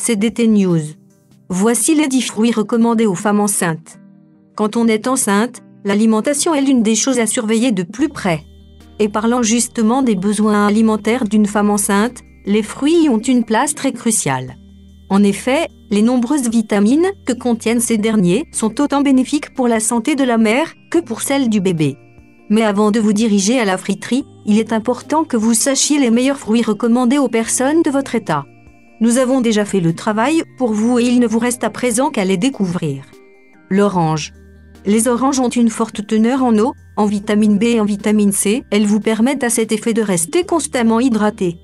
CDT News. Voici les 10 fruits recommandés aux femmes enceintes. Quand on est enceinte, l'alimentation est l'une des choses à surveiller de plus près. Et parlant justement des besoins alimentaires d'une femme enceinte, les fruits y ont une place très cruciale. En effet, les nombreuses vitamines que contiennent ces derniers sont autant bénéfiques pour la santé de la mère que pour celle du bébé. Mais avant de vous diriger à la friterie, il est important que vous sachiez les meilleurs fruits recommandés aux personnes de votre état. Nous avons déjà fait le travail pour vous et il ne vous reste à présent qu'à les découvrir. L'orange. Les oranges ont une forte teneur en eau, en vitamine B et en vitamine C. Elles vous permettent à cet effet de rester constamment hydraté.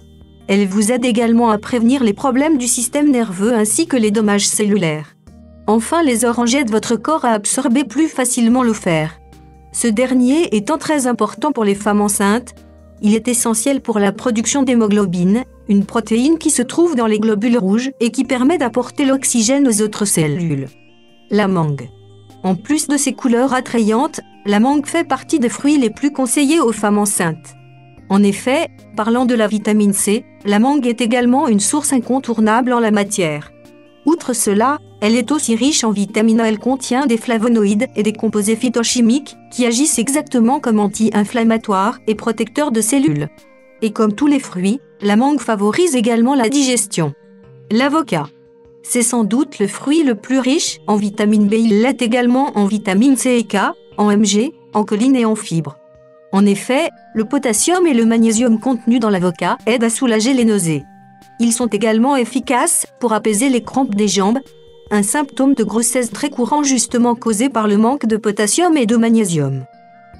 Elles vous aident également à prévenir les problèmes du système nerveux ainsi que les dommages cellulaires. Enfin, les oranges aident votre corps à absorber plus facilement le fer. Ce dernier étant très important pour les femmes enceintes, il est essentiel pour la production d'hémoglobine, une protéine qui se trouve dans les globules rouges et qui permet d'apporter l'oxygène aux autres cellules. La mangue. En plus de ses couleurs attrayantes, la mangue fait partie des fruits les plus conseillés aux femmes enceintes. En effet, parlant de la vitamine C, la mangue est également une source incontournable en la matière. Outre cela, elle est aussi riche en vitamine A. Elle contient des flavonoïdes et des composés phytochimiques qui agissent exactement comme anti-inflammatoires et protecteurs de cellules. Et comme tous les fruits, la mangue favorise également la digestion. L'avocat. C'est sans doute le fruit le plus riche en vitamine B. Il l'est également en vitamine C et K, en Mg, en choline et en fibres. En effet, le potassium et le magnésium contenus dans l'avocat aident à soulager les nausées. Ils sont également efficaces pour apaiser les crampes des jambes, un symptôme de grossesse très courant justement causé par le manque de potassium et de magnésium.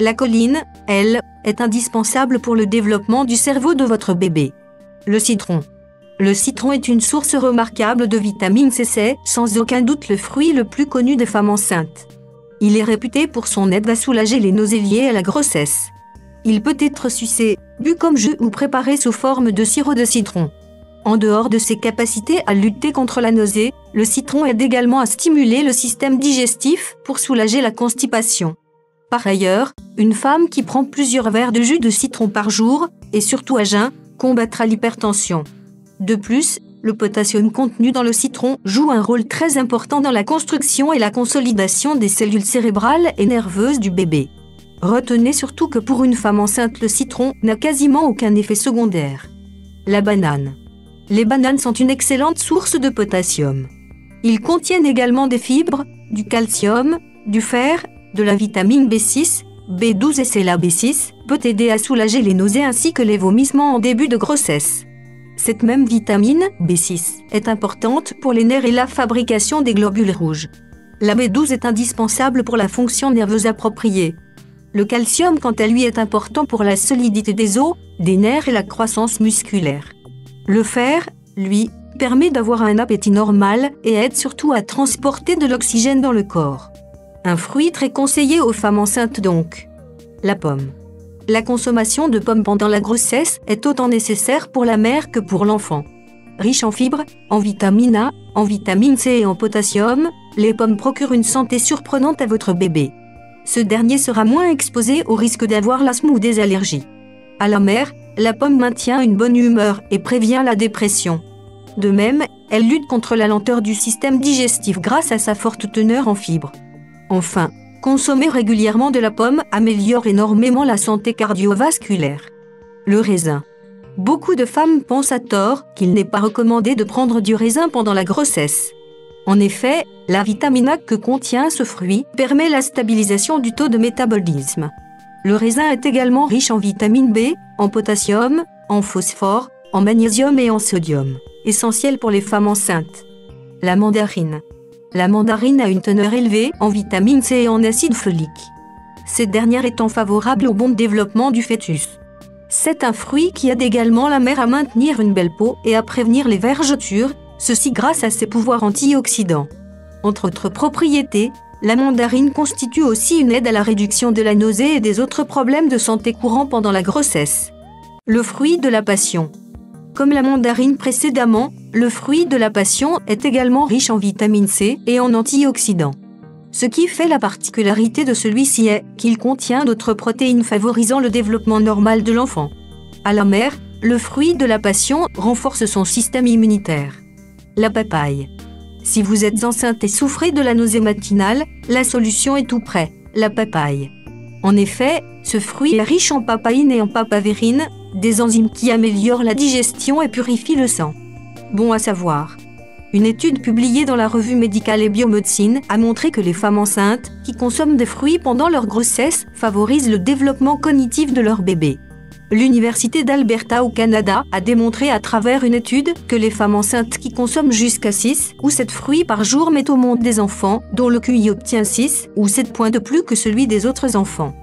La choline, elle, est indispensable pour le développement du cerveau de votre bébé. Le citron. Le citron est une source remarquable de vitamine C. C'est sans aucun doute le fruit le plus connu des femmes enceintes. Il est réputé pour son aide à soulager les nausées liées à la grossesse. Il peut être sucé, bu comme jus ou préparé sous forme de sirop de citron. En dehors de ses capacités à lutter contre la nausée, le citron aide également à stimuler le système digestif pour soulager la constipation. Par ailleurs, une femme qui prend plusieurs verres de jus de citron par jour, et surtout à jeun, combattra l'hypertension. De plus, le potassium contenu dans le citron joue un rôle très important dans la construction et la consolidation des cellules cérébrales et nerveuses du bébé. Retenez surtout que pour une femme enceinte, le citron n'a quasiment aucun effet secondaire. La banane. Les bananes sont une excellente source de potassium. Ils contiennent également des fibres, du calcium, du fer, de la vitamine B6, B12 et c'est la B6, peut aider à soulager les nausées ainsi que les vomissements en début de grossesse. Cette même vitamine, B6, est importante pour les nerfs et la fabrication des globules rouges. La B12 est indispensable pour la fonction nerveuse appropriée. Le calcium, quant à lui, est important pour la solidité des os, des nerfs et la croissance musculaire. Le fer, lui, permet d'avoir un appétit normal et aide surtout à transporter de l'oxygène dans le corps. Un fruit très conseillé aux femmes enceintes donc. La pomme. La consommation de pommes pendant la grossesse est autant nécessaire pour la mère que pour l'enfant. Riches en fibres, en vitamine A, en vitamine C et en potassium, les pommes procurent une santé surprenante à votre bébé. Ce dernier sera moins exposé au risque d'avoir l'asthme ou des allergies. À la mère, la pomme maintient une bonne humeur et prévient la dépression. De même, elle lutte contre la lenteur du système digestif grâce à sa forte teneur en fibres. Enfin, consommer régulièrement de la pomme améliore énormément la santé cardiovasculaire. Le raisin. Beaucoup de femmes pensent à tort qu'il n'est pas recommandé de prendre du raisin pendant la grossesse. En effet, la vitamine A que contient ce fruit permet la stabilisation du taux de métabolisme. Le raisin est également riche en vitamine B, en potassium, en phosphore, en magnésium et en sodium, essentiel pour les femmes enceintes. La mandarine. La mandarine a une teneur élevée en vitamine C et en acide folique. Cette dernière étant favorable au bon développement du fœtus. C'est un fruit qui aide également la mère à maintenir une belle peau et à prévenir les vergetures, ceci grâce à ses pouvoirs antioxydants. Entre autres propriétés, la mandarine constitue aussi une aide à la réduction de la nausée et des autres problèmes de santé courants pendant la grossesse. Le fruit de la passion. Comme la mandarine précédemment, le fruit de la passion est également riche en vitamine C et en antioxydants. Ce qui fait la particularité de celui-ci est qu'il contient d'autres protéines favorisant le développement normal de l'enfant. À la mère, le fruit de la passion renforce son système immunitaire. La papaye. Si vous êtes enceinte et souffrez de la nausée matinale, la solution est tout près, la papaye. En effet, ce fruit est riche en papaïne et en papavérine, des enzymes qui améliorent la digestion et purifient le sang. Bon à savoir. Une étude publiée dans la revue médicale et biomédecine a montré que les femmes enceintes qui consomment des fruits pendant leur grossesse favorisent le développement cognitif de leur bébé. L'Université d'Alberta au Canada a démontré à travers une étude que les femmes enceintes qui consomment jusqu'à 6 ou 7 fruits par jour mettent au monde des enfants dont le QI obtient 6 ou 7 points de plus que celui des autres enfants.